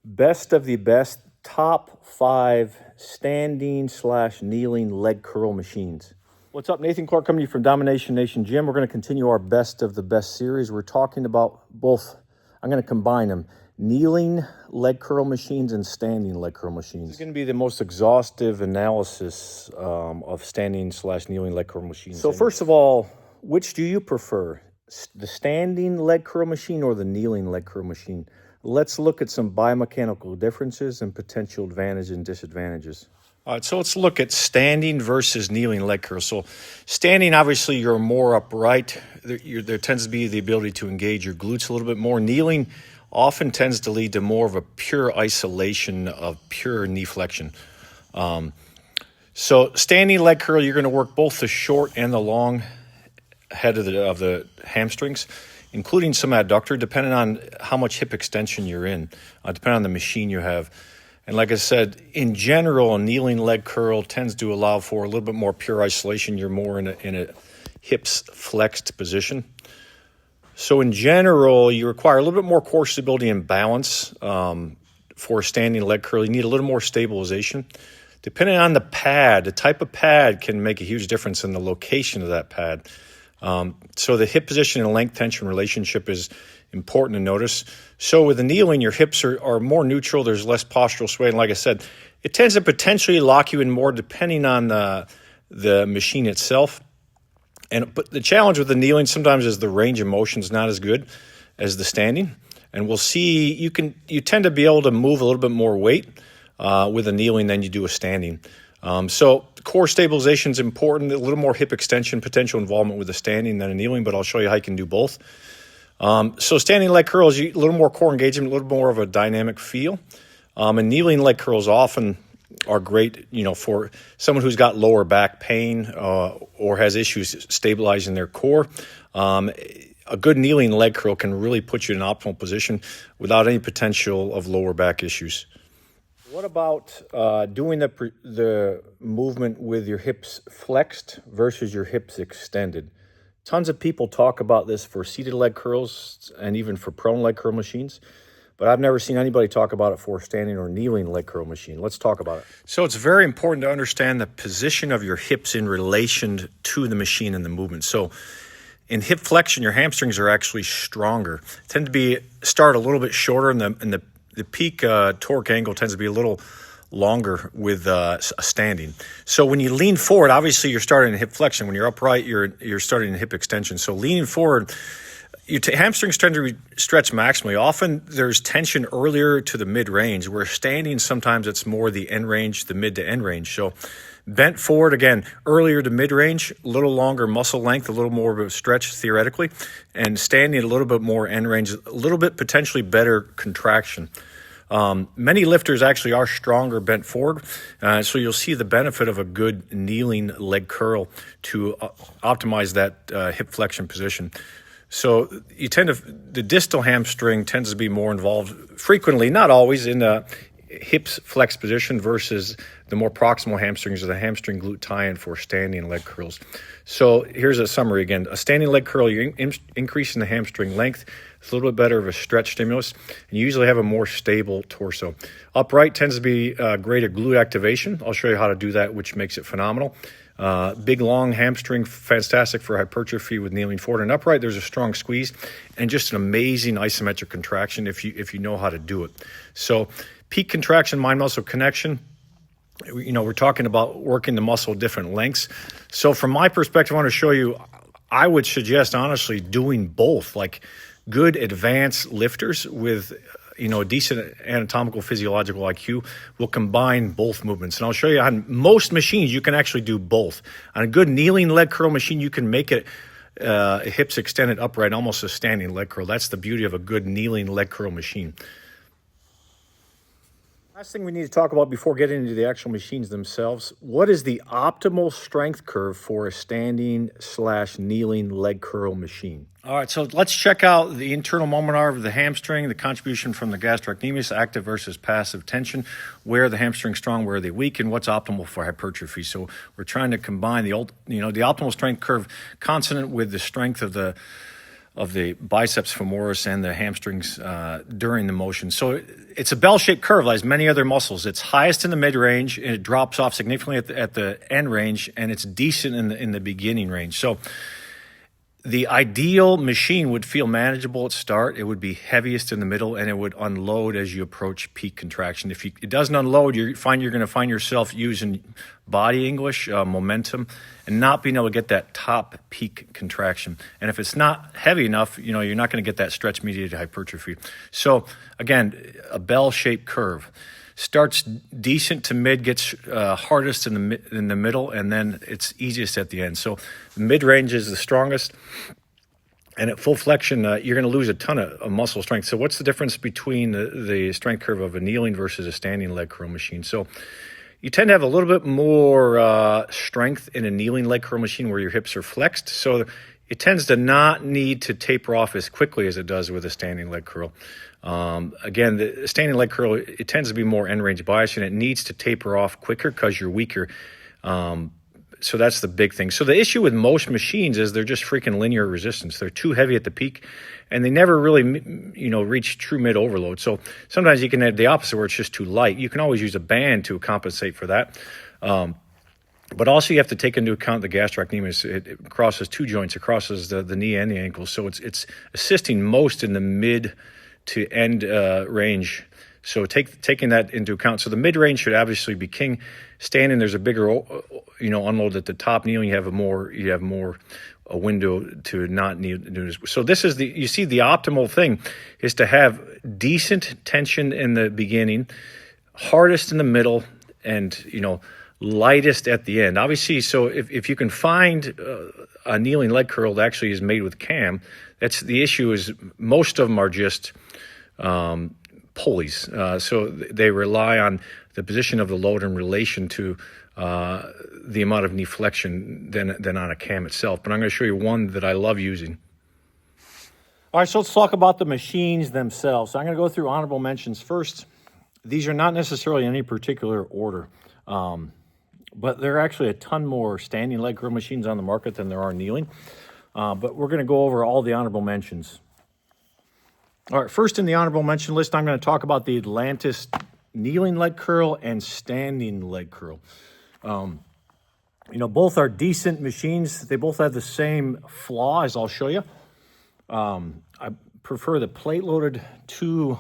Best of the best, top 5 standing / kneeling leg curl machines. What's up? Nathan Clark coming to you from Domination Nation Gym. We're going to continue our best of the best series. We're talking about both, I'm going to combine them, kneeling leg curl machines and standing leg curl machines. This is going to be the most exhaustive analysis of standing / kneeling leg curl machines. So first of all, which do you prefer? The standing leg curl machine or the kneeling leg curl machine? Let's look at some biomechanical differences and potential advantages and disadvantages. All right, so let's look at standing versus kneeling leg curls. So standing, obviously, you're more upright. There tends to be the ability to engage your glutes a little bit more. Kneeling often tends to lead to more of a pure isolation of pure knee flexion. So standing leg curl, you're going to work both the short and the long head of the hamstrings, including some adductor, depending on how much hip extension you're in, depending on the machine you have. And like I said, in general, a kneeling leg curl tends to allow for a little bit more pure isolation. You're more in a hips flexed position. So in general, you require a little bit more core stability and balance for a standing leg curl. You need a little more stabilization. Depending on the pad, the type of pad can make a huge difference in the location of that pad. So the hip position and length tension relationship is important to notice. So with the kneeling, your hips are more neutral. There's less postural sway. And like I said, it tends to potentially lock you in more depending on the machine itself. But the challenge with the kneeling sometimes is the range of motion is not as good as the standing. And we'll see you tend to be able to move a little bit more weight with a kneeling than you do a standing. So core stabilization is important, a little more hip extension, potential involvement with a standing than a kneeling, but I'll show you how you can do both. So standing leg curls, a little more core engagement, a little more of a dynamic feel. And kneeling leg curls often are great, for someone who's got lower back pain or has issues stabilizing their core. A good kneeling leg curl can really put you in an optimal position without any potential of lower back issues. What about doing the movement with your hips flexed versus your hips extended? Tons of people talk about this for seated leg curls and even for prone leg curl machines, but I've never seen anybody talk about it for a standing or kneeling leg curl machine. Let's talk about it. So it's very important to understand the position of your hips in relation to the machine and the movement. So in hip flexion, your hamstrings are actually stronger, tend to start a little bit shorter, and the peak torque angle tends to be a little longer with a standing. So when you lean forward, obviously you're starting in hip flexion. When you're upright, you're starting in hip extension. So leaning forward, your hamstrings tend to stretch maximally. Often there's tension earlier to the mid-range, where standing sometimes it's more the end range, the mid to end range. So bent forward, again, earlier to mid-range, a little longer muscle length, a little more of a stretch theoretically, and standing a little bit more end range, a little bit potentially better contraction. Many lifters actually are stronger bent forward, so you'll see the benefit of a good kneeling leg curl to optimize that hip flexion position. So the distal hamstring tends to be more involved frequently, not always, in the hips flex position versus the more proximal hamstrings or the hamstring glute tie-in for standing leg curls. So here's a summary again. A standing leg curl, you're increasing the hamstring length. It's a little bit better of a stretch stimulus, and you usually have a more stable torso. Upright tends to be great at glute activation. I'll show you how to do that, which makes it phenomenal. Big, long hamstring, fantastic for hypertrophy with kneeling forward. And upright, there's a strong squeeze and just an amazing isometric contraction if you know how to do it. So peak contraction, mind-muscle connection. We're talking about working the muscle different lengths. So from my perspective, I want to show you, I would suggest, honestly, doing both, like good advanced lifters with a decent anatomical physiological IQ will combine both movements. And I'll show you on most machines, you can actually do both. On a good kneeling leg curl machine, you can make it hips extended upright, almost a standing leg curl. That's the beauty of a good kneeling leg curl machine. Last thing we need to talk about before getting into the actual machines themselves, what is the optimal strength curve for a standing / kneeling leg curl machine? All right, so let's check out the internal moment arc of the hamstring, the contribution from the gastrocnemius, active versus passive tension, where are the hamstrings strong, where are they weak, and what's optimal for hypertrophy. So we're trying to combine the optimal strength curve consonant with the strength of the of the biceps femoris and the hamstrings during the motion. So it's a bell-shaped curve, like many other muscles. It's highest in the mid-range, and it drops off significantly at the end range, and it's decent in the beginning range. So the ideal machine would feel manageable at start. It would be heaviest in the middle, and it would unload as you approach peak contraction. If it doesn't unload, you're going to find yourself using body English, momentum, and not being able to get that top peak contraction. And if it's not heavy enough, you're not going to get that stretch-mediated hypertrophy. So again, a bell-shaped curve. Starts decent to mid, gets hardest in the middle, and then it's easiest at the end. So mid-range is the strongest, and at full flexion, you're going to lose a ton of muscle strength. So what's the difference between the strength curve of a kneeling versus a standing leg curl machine? So you tend to have a little bit more strength in a kneeling leg curl machine where your hips are flexed. So it tends to not need to taper off as quickly as it does with a standing leg curl. Again, the standing leg curl, it tends to be more end range bias, and it needs to taper off quicker because you're weaker. So that's the big thing. So the issue with most machines is they're just freaking linear resistance. They're too heavy at the peak, and they never really, reach true mid overload. So sometimes you can have the opposite where it's just too light. You can always use a band to compensate for that. But also you have to take into account the gastrocnemius. It crosses two joints. It crosses the knee and the ankle. So it's assisting most in the mid to end range. So taking that into account. So the mid-range should obviously be king. Standing, there's a bigger, unload at the top. Kneeling, you have a window to not need to do this. So this is you see the optimal thing is to have decent tension in the beginning, hardest in the middle, and, lightest at the end. Obviously, so if you can find a kneeling leg curl that actually is made with cam, that's the issue is most of them are just pulleys. So they rely on the position of the load in relation to the amount of knee flexion than on a cam itself. But I'm going to show you one that I love using. All right, so let's talk about the machines themselves. So I'm going to go through honorable mentions first. These are not necessarily in any particular order, but there are actually a ton more standing leg curl machines on the market than there are kneeling. But we're going to go over all the honorable mentions. All right, first in the honorable mention list, I'm going to talk about the Atlantis kneeling leg curl and standing leg curl. Both are decent machines. They both have the same flaw, as I'll show you. I prefer the plate-loaded to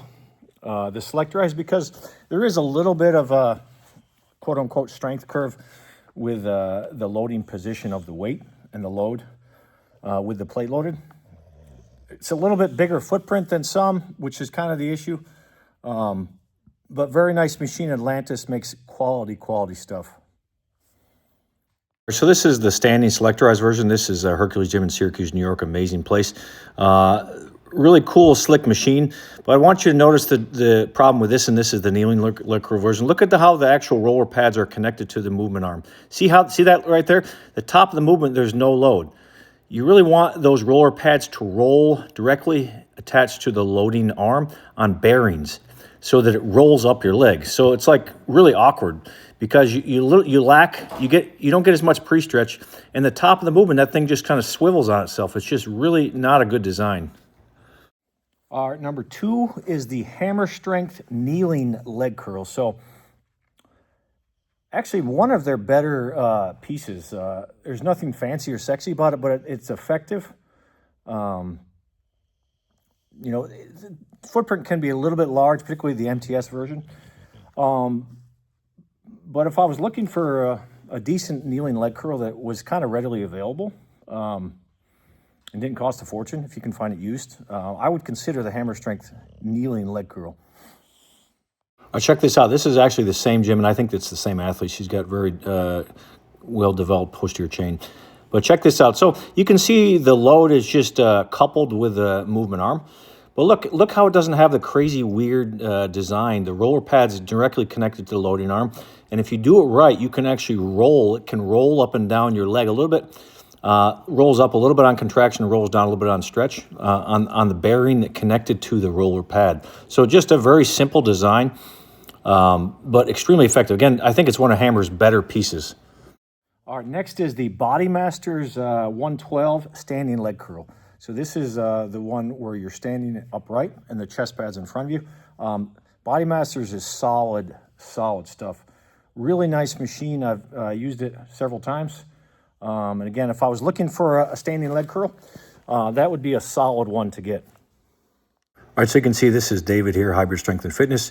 the selectorized because there is a little bit of a quote-unquote strength curve with the loading position of the weight and the load with the plate-loaded. It's a little bit bigger footprint than some, which is kind of the issue. But very nice machine. Atlantis makes quality stuff. So this is the standing selectorized version. This is Hercules Gym in Syracuse, New York. Amazing place. Really cool, slick machine. But I want you to notice the problem with this, and this is the kneeling leg curl version. Look at how the actual roller pads are connected to the movement arm. See that right there? The top of the movement, there's no load. You really want those roller pads to roll directly attached to the loading arm on bearings so that it rolls up your leg. So it's like really awkward because you don't get as much pre-stretch, and the top of the movement, that thing just kind of swivels on itself. It's just really not a good design. All right, number 2 is the hammer strength kneeling leg curl. So actually one of their better pieces. There's nothing fancy or sexy about it, but it's effective. The footprint can be a little bit large, particularly the MTS version. But if I was looking for a decent kneeling leg curl that was kind of readily available and didn't cost a fortune, if you can find it used, I would consider the hammer strength kneeling leg curl. Check this out. This is actually the same gym, and I think it's the same athlete. She's got very well-developed posterior chain. But check this out. So you can see the load is just coupled with the movement arm. But look how it doesn't have the crazy weird design. The roller pad's directly connected to the loading arm. And if you do it right, you can actually roll. It can roll up and down your leg a little bit. Rolls up a little bit on contraction, rolls down a little bit on stretch on the bearing that connected to the roller pad. So just a very simple design. But extremely effective. Again, I think it's one of Hammer's better pieces. All right, next is the BodyMasters 112 standing leg curl. So this is the one where you're standing upright and the chest pad's in front of you. BodyMasters is solid stuff. Really nice machine. I've used it several times. And again, if I was looking for a standing leg curl, that would be a solid one to get. All right, so you can see this is David here, Hybrid Strength and Fitness.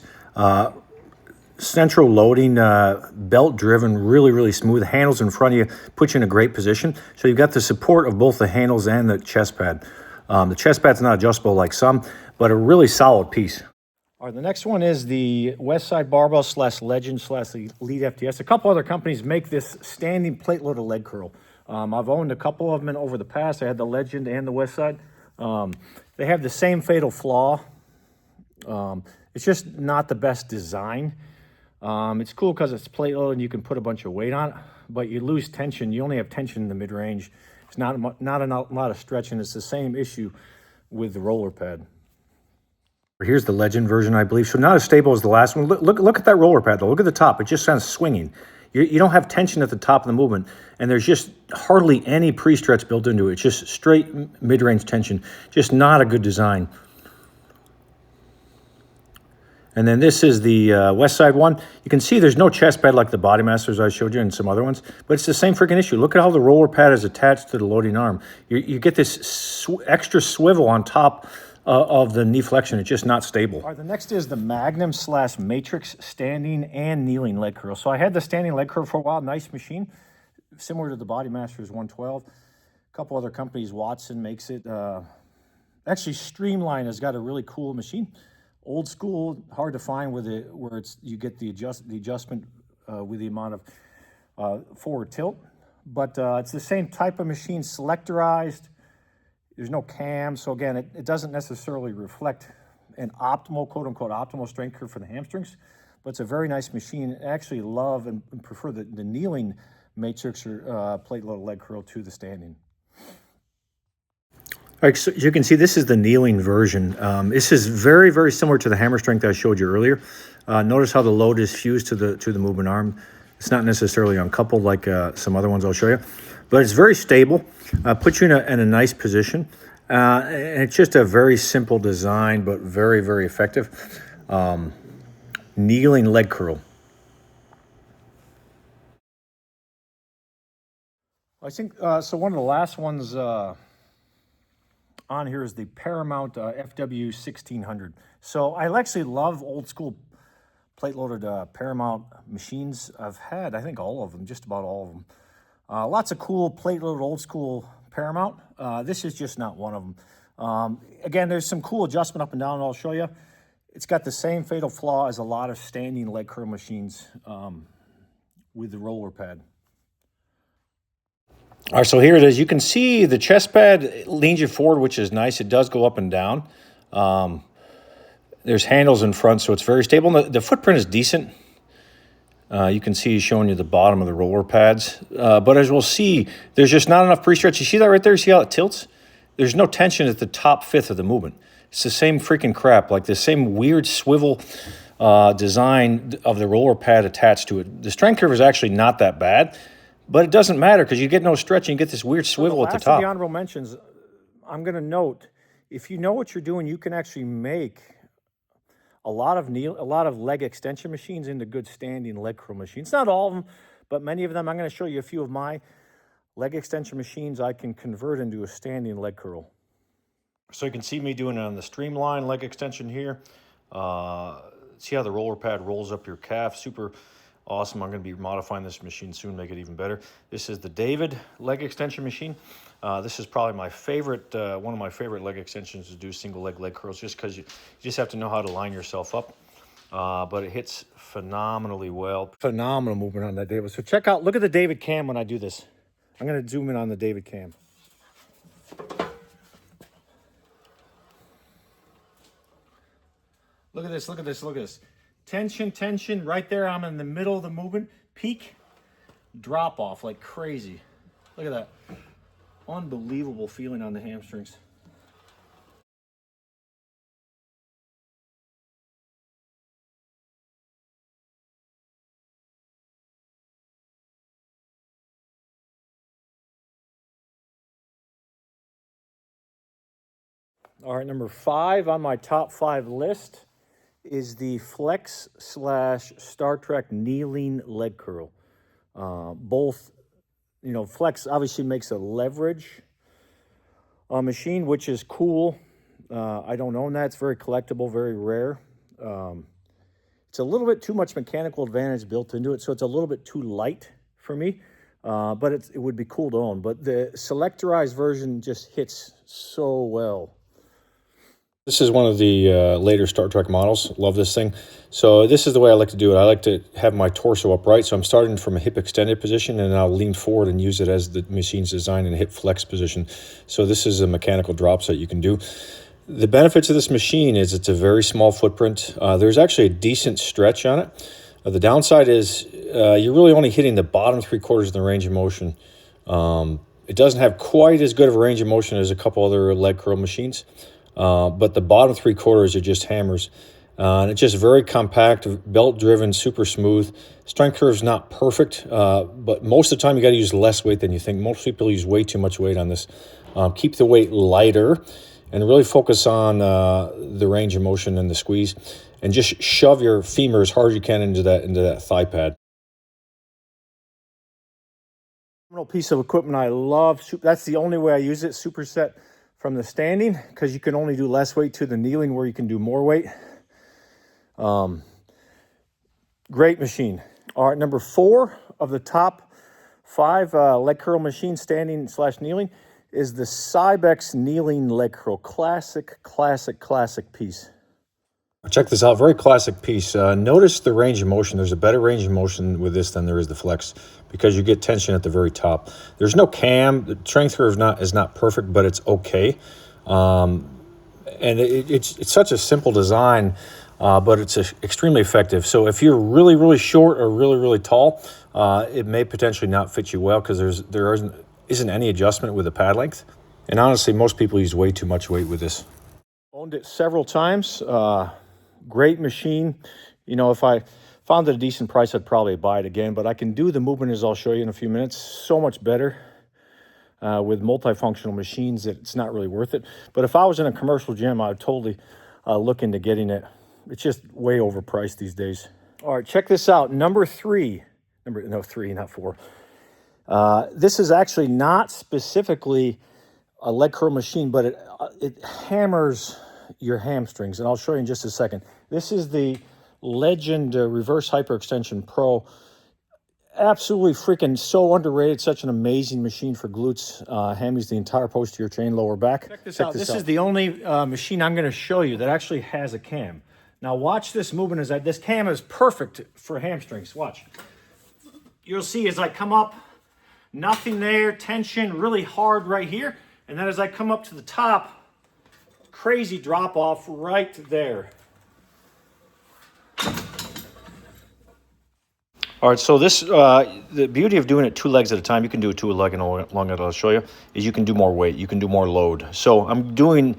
Central loading, belt driven, really smooth. Handles in front of you, put you in a great position. So you've got the support of both the handles and the chest pad. The chest pad's not adjustable like some, but a really solid piece. All right, the next one is the Westside Barbell / Legend / Elite FTS. A couple other companies make this standing plate loaded leg curl. I've owned a couple of them over the past. I had the Legend and the Westside. They have the same fatal flaw. It's just not the best design. It's cool because it's plate loaded and you can put a bunch of weight on it, but you lose tension. You only have tension in the mid-range. It's not a lot of stretching. It's the same issue with the roller pad. Here's the Legend version, I believe. So not as stable as the last one. Look at that roller pad, though. Look at the top. It just sounds swinging. You don't have tension at the top of the movement, and there's just hardly any pre-stretch built into it. It's just straight mid-range tension. Just not a good design. And then this is the West Side one. You can see there's no chest pad like the BodyMasters I showed you and some other ones, but it's the same freaking issue. Look at how the roller pad is attached to the loading arm. You get this extra swivel on top of the knee flexion. It's just not stable. All right, the next is the Magnum / Matrix standing and kneeling leg curl. So I had the standing leg curl for a while. Nice machine, similar to the BodyMasters 112. A couple other companies, Watson makes it. Actually, Streamline has got a really cool machine. Old school, hard to find with it, where you get the adjustment with the amount of forward tilt. But it's the same type of machine, selectorized. There's no cam, so again, it doesn't necessarily reflect an optimal, quote-unquote, optimal strength curve for the hamstrings, but it's a very nice machine. I actually love and prefer the kneeling matrix or plate-loaded leg curl to the standing. All right, so you can see this is the kneeling version. This is very similar to the hammer strength I showed you earlier. Notice how the load is fused to the movement arm. It's not necessarily uncoupled like some other ones I'll show you, but it's very stable. Puts you in a nice position. And it's just a very simple design, but very effective. Kneeling leg curl. I think, so one of the last ones on here is the Paramount FW 1600. So I actually love old school plate-loaded Paramount machines. I've had, I think, all of them, just about all of them. Lots of cool plate-loaded old school Paramount. This is just not one of them. Again, there's some cool adjustment up and down I'll show you. It's got the same fatal flaw as a lot of standing leg curl machines with the roller pad. All right, so here it is. You can see the chest pad leans you forward, which is nice. It does go up and down. There's handles in front, so it's very stable. The footprint is decent. You can see he's showing you the bottom of the roller pads. But as we'll see, there's just not enough pre-stretch. You see that right there? See how it tilts? There's no tension at the top fifth of the movement. It's the same freaking crap, like the same weird swivel design of the roller pad attached to it. The strength curve is actually not that bad, but it doesn't matter because you get no stretch and you get this weird swivel at the top. The last of the honorable mentions, I'm going to note, if you know what you're doing, you can actually make a lot of leg extension machines into good standing leg curl machines. Not all of them, but many of them. I'm going to show you a few of my leg extension machines I can convert into a standing leg curl. So you can see me doing it on the Streamline leg extension here. See how the roller pad rolls up your calf. Super awesome. I'm going to be modifying this machine soon, make it even better. This is the David leg extension machine. This is probably my favorite, one of my favorite leg extensions to do single leg curls, just because you just have to know how to line yourself up. But it hits phenomenally well. Phenomenal movement on that David. So check out, look at the David cam when I do this. I'm going to zoom in on the David cam. Look at this, look at this, look at this. Tension, right there. I'm in the middle of the movement. Peak, drop off like crazy. Look at that. Unbelievable feeling on the hamstrings. All right, number 5 on my top 5 list is the Flex / Star Trek kneeling leg curl. Both, Flex obviously makes a leverage machine, which is cool. I don't own that. It's very collectible, very rare. It's a little bit too much mechanical advantage built into it, so it's a little bit too light for me. But it would be cool to own. But the selectorized version just hits so well. This is one of the later Star Trek models. Love this thing. So this is the way I like to do it. I like to have my torso upright. So I'm starting from a hip extended position, and I'll lean forward and use it as the machine's designed in a hip flex position. So this is a mechanical drop set you can do. The benefits of this machine is it's a very small footprint. There's actually a decent stretch on it. The downside is you're really only hitting the bottom 3/4 of the range of motion. It doesn't have quite as good of a range of motion as a couple other leg curl machines. But the bottom 3/4 are just hammers. And it's just very compact, belt-driven, super smooth. Strength curve is not perfect, but most of the time you got to use less weight than you think. Most people use way too much weight on this. Keep the weight lighter and really focus on the range of motion and the squeeze. And just shove your femur as hard as you can into that thigh pad. Piece of equipment I love. That's the only way I use it. Superset from the standing, because you can only do less weight, to the kneeling where you can do more weight. Great machine. All right, number 4 of the top 5 leg curl machine, standing / kneeling, is the Cybex kneeling leg curl. Classic piece. Check this out, very classic piece. Notice the range of motion. There's a better range of motion with this than there is the Flex, because you get tension at the very top. There's no cam. The strength curve is not perfect, but it's okay. And it's such a simple design, but it's extremely effective. So if you're really, really short or really, really tall, it may potentially not fit you well, because there isn't any adjustment with the pad length. And honestly, most people use way too much weight with this. Owned it several times. Great machine. If I found it at a decent price, I'd probably buy it again. But I can do the movement, as I'll show you in a few minutes, so much better with multifunctional machines that it's not really worth it. But if I was in a commercial gym, I would totally look into getting it. It's just way overpriced these days. All right, check this out. Number 3. No, 3, not 4. This is actually not specifically a leg curl machine, but it hammers your hamstrings, and I'll show you in just a second. This is the Legend Reverse Hyperextension Pro. Absolutely freaking so underrated. Such an amazing machine for glutes, hammies, the entire posterior chain, lower back. Check this out. This is the only machine I'm going to show you that actually has a cam. Now watch this movement. This cam is perfect for hamstrings. Watch. You'll see as I come up, nothing there, tension really hard right here. And then as I come up to the top, crazy drop off right there. All right, so this, the beauty of doing it 2 legs at a time, you can do it 2 leg and long, I'll show you, is you can do more weight, you can do more load. So I'm doing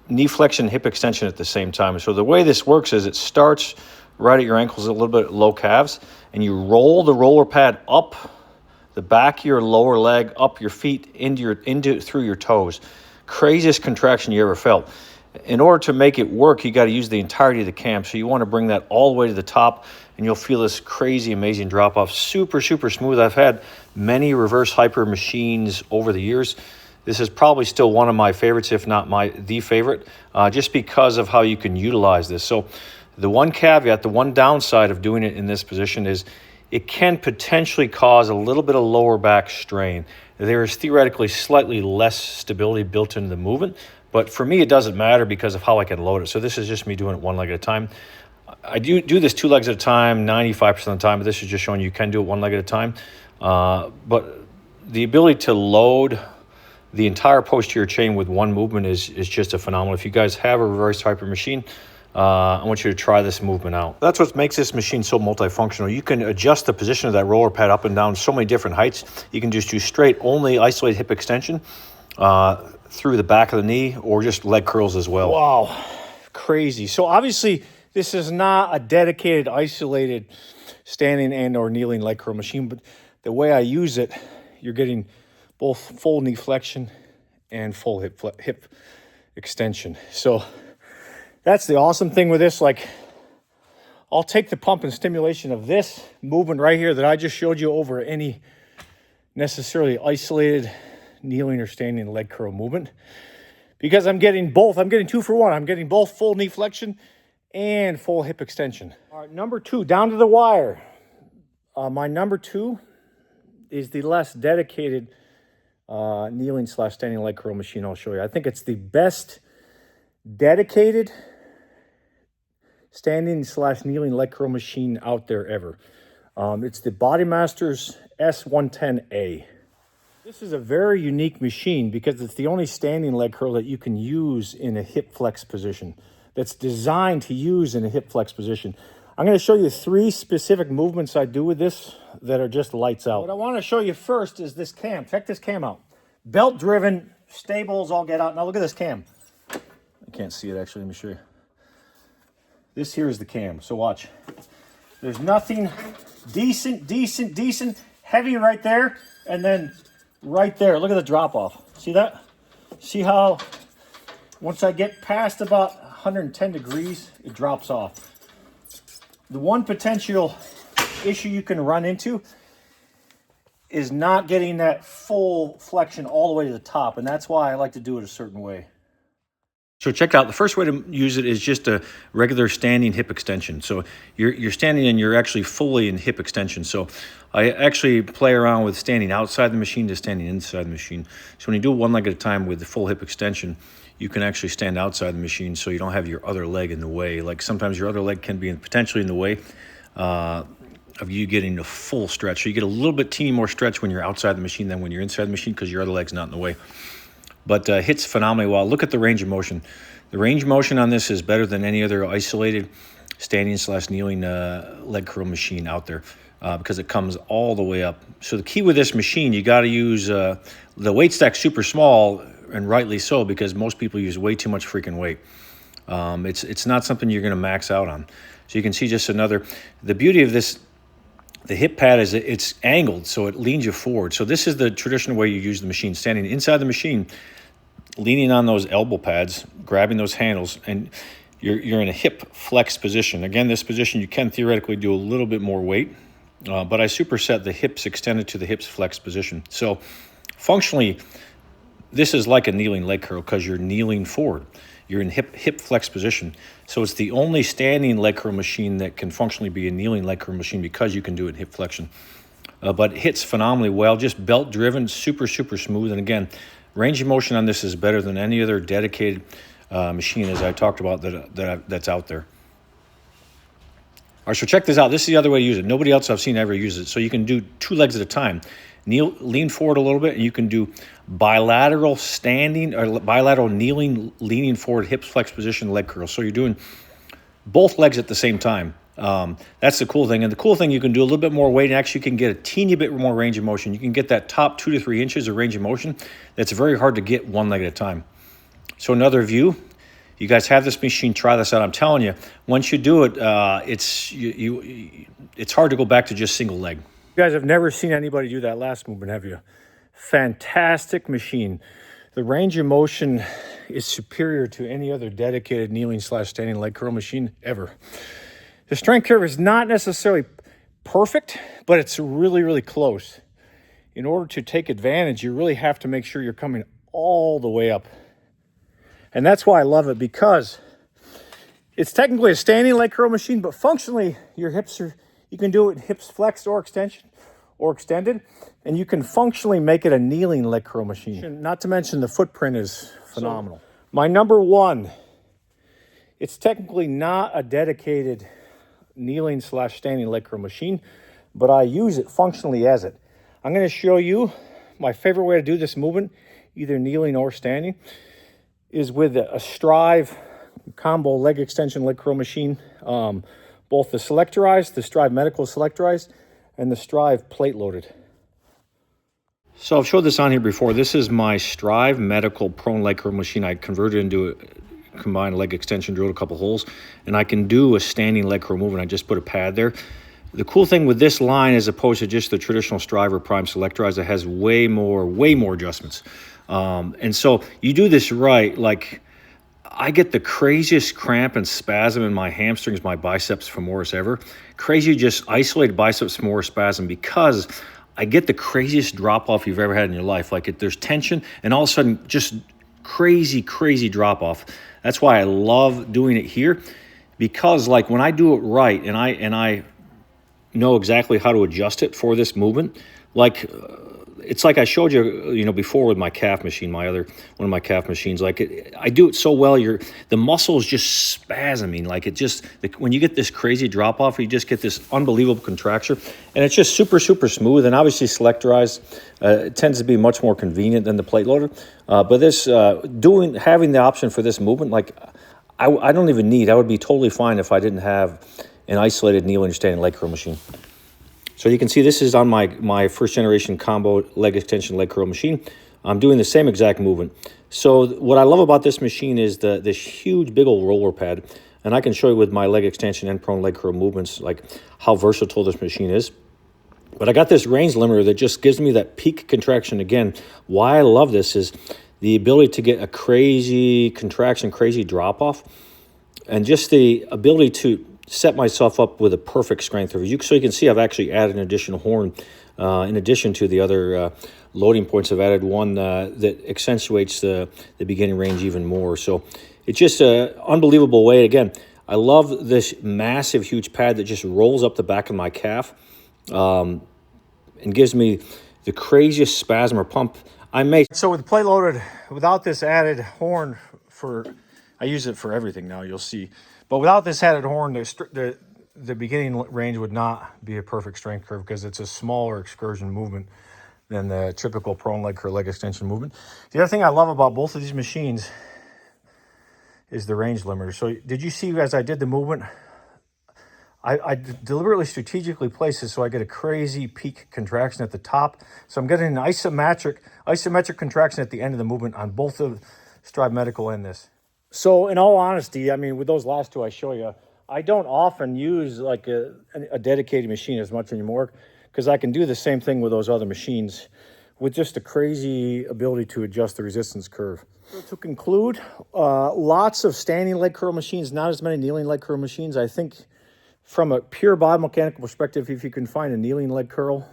knee flexion, hip extension at the same time. So the way this works is it starts right at your ankles, a little bit low calves, and you roll the roller pad up the back of your lower leg, up your feet, through your toes. Craziest contraction you ever felt. In order to make it work, you got to use the entirety of the cam. So you want to bring that all the way to the top, and you'll feel this crazy, amazing drop off. Super, super smooth. I've had many reverse hyper machines over the years. This is probably still one of my favorites, if not the favorite, just because of how you can utilize this. So the one caveat, the one downside of doing it in this position is it can potentially cause a little bit of lower back strain. There is theoretically slightly less stability built into the movement, but for me, it doesn't matter because of how I can load it. So this is just me doing it 1 leg at a time. I do this 2 legs at a time 95% of the time, but this is just showing you can do it 1 leg at a time. But the ability to load the entire posterior chain with one movement is just a phenomenal. If you guys have a reverse hyper machine, I want you to try this movement out. That's what makes this machine so multifunctional. You can adjust the position of that roller pad up and down so many different heights. You can just do straight, only isolated hip extension through the back of the knee, or just leg curls as well. Wow, crazy. So obviously, this is not a dedicated, isolated standing and or kneeling leg curl machine, but the way I use it, you're getting both full knee flexion and full hip extension. So that's the awesome thing with this. Like, I'll take the pump and stimulation of this movement right here that I just showed you over any necessarily isolated kneeling or standing leg curl movement, because I'm getting both. I'm getting 2 for 1. I'm getting both full knee flexion and full hip extension. All right, number 2, down to the wire. My number 2 is the less dedicated kneeling / standing leg curl machine I'll show you. I think it's the best dedicated standing / kneeling leg curl machine out there ever. It's the BodyMasters S110A. This is a very unique machine because it's the only standing leg curl that you can use in a hip flex position, that's designed to use in a hip flex position. I'm going to show you 3 specific movements I do with this that are just lights out. What I want to show you first is this cam. Check this cam out. Belt driven, stables, all get out. Now look at this cam. I can't see it actually. Let me show you. This here is the cam. So watch. There's nothing decent, heavy right there. And then right there, look at the drop off. See that? See how once I get past about 110 degrees, it drops off. The one potential issue you can run into is not getting that full flexion all the way to the top, and that's why I like to do it a certain way. So check out, the first way to use it is just a regular standing hip extension. So you're standing and you're actually fully in hip extension. So I actually play around with standing outside the machine to standing inside the machine. So when you do it one leg at a time with the full hip extension, you can actually stand outside the machine so you don't have your other leg in the way. Like sometimes your other leg can be potentially in the way of you getting a full stretch. So you get a little bit teeny more stretch when you're outside the machine than when you're inside the machine because your other leg's not in the way. But hits phenomenally well. Look at the range of motion. The range of motion on this is better than any other isolated standing / kneeling leg curl machine out there because it comes all the way up. So the key with this machine, you got to use the weight stack super small, and rightly so, because most people use way too much freaking weight. It's not something you're going to max out on. So you can see just another. The beauty of this, the hip pad is it's angled, so it leans you forward. So this is the traditional way you use the machine, standing inside the machine, leaning on those elbow pads, grabbing those handles, and you're in a hip flex position. Again, this position you can theoretically do a little bit more weight, but I superset the hips extended to the hips flex position. So functionally, this is like a kneeling leg curl because you're kneeling forward. You're in hip flex position. So it's the only standing leg curl machine that can functionally be a kneeling leg curl machine because you can do it in hip flexion. But it hits phenomenally well, just belt driven, super smooth. And again, range of motion on this is better than any other dedicated machine, as I talked about, that's out there. All right, so check this out. This is the other way to use it. Nobody else I've seen ever use it. So you can do 2 legs at a time. Lean forward a little bit, and you can do bilateral standing or bilateral kneeling, leaning forward, hips flex position, leg curl. So you're doing both legs at the same time. That's the cool thing. And the cool thing, you can do a little bit more weight and actually can get a teeny bit more range of motion. You can get that top 2 to 3 inches of range of motion. That's very hard to get one leg at a time. So another view, you guys have this machine, try this out. I'm telling you, once you do it, it's hard to go back to just single leg. You guys have never seen anybody do that last movement, have you? Fantastic machine. The range of motion is superior to any other dedicated kneeling / standing leg curl machine ever. The strength curve is not necessarily perfect, but it's really close. In order to take advantage, you really have to make sure you're coming all the way up. And that's why I love it, because it's technically a standing leg curl machine, but functionally your hips are, you can do it hips flexed or extended, and you can functionally make it a kneeling leg curl machine. Not to mention the footprint is phenomenal. So, my number 1, it's technically not a dedicated kneeling / standing leg curl machine, but I use it functionally as it. I'm going to show you my favorite way to do this movement, either kneeling or standing, is with a Strive combo leg extension leg curl machine. Both the Selectorized, the Strive Medical Selectorized, and the Strive plate loaded. So I've showed this on here before. This is my Strive Medical prone leg curl machine. I converted into a combined leg extension, drilled a couple holes, and I can do a standing leg curl movement. I just put a pad there. The cool thing with this line, as opposed to just the traditional Strive or Prime Selectorized, it has way more adjustments. And so you do this right, like I get the craziest cramp and spasm in my hamstrings, my biceps femoris ever. Crazy, just isolated biceps femoris spasm, because I get the craziest drop off you've ever had in your life. Like there's tension and all of a sudden just crazy, crazy drop off. That's why I love doing it here, because like when I do it right and I know exactly how to adjust it for this movement, like it's like I showed you, before with my calf machine, one of my calf machines. Like I do it so well, the muscle is just spasming. Like when you get this crazy drop off, you just get this unbelievable contraction, and it's just super, super smooth. And obviously, selectorized it tends to be much more convenient than the plate loader. But this having the option for this movement, like I don't even need. I would be totally fine if I didn't have an isolated kneeling or standing leg curl machine. So you can see this is on my first generation combo leg extension leg curl machine. I'm doing the same exact movement. So what I love about this machine is this huge big old roller pad, and I can show you with my leg extension and prone leg curl movements like how versatile this machine is. But I got this range limiter that just gives me that peak contraction again. Why I love this is the ability to get a crazy contraction, crazy drop off, and just the ability to set myself up with a perfect strength. So you can see I've actually added an additional horn in addition to the other loading points. I've added one that accentuates the beginning range even more. So it's just an unbelievable way. Again, I love this massive, huge pad that just rolls up the back of my calf and gives me the craziest spasm or pump I make. So with plate loaded, without this added horn I use it for everything now, you'll see. But without this added horn, the beginning range would not be a perfect strength curve, because it's a smaller excursion movement than the typical prone leg curl leg extension movement. The other thing I love about both of these machines is the range limiter. So did you see as I did the movement, I deliberately strategically placed it so I get a crazy peak contraction at the top. So I'm getting an isometric contraction at the end of the movement on both of Strive Medical and this. So in all honesty, I mean, with those last two I show you, I don't often use like a dedicated machine as much anymore, because I can do the same thing with those other machines with just a crazy ability to adjust the resistance curve. So to conclude, lots of standing leg curl machines, not as many kneeling leg curl machines. I think from a pure biomechanical perspective, if you can find a kneeling leg curl,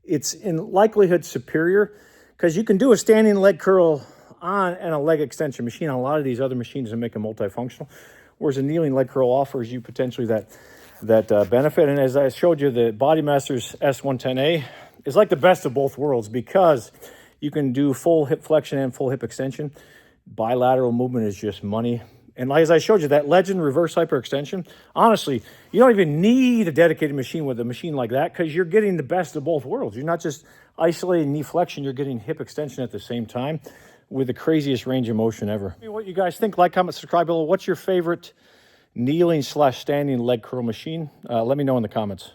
it's in likelihood superior, because you can do a standing leg curl and a leg extension machine on a lot of these other machines and make them multifunctional, whereas a kneeling leg curl offers you potentially that benefit. And as I showed you, the BodyMasters S110A is like the best of both worlds, because you can do full hip flexion and full hip extension. Bilateral movement is just money. And as I showed you, that Legend reverse hyperextension, honestly, you don't even need a dedicated machine with a machine like that, because you're getting the best of both worlds. You're not just isolating knee flexion, you're getting hip extension at the same time with the craziest range of motion ever. What you guys think? Like, comment, subscribe below. What's your favorite kneeling/standing leg curl machine? Let me know in the comments.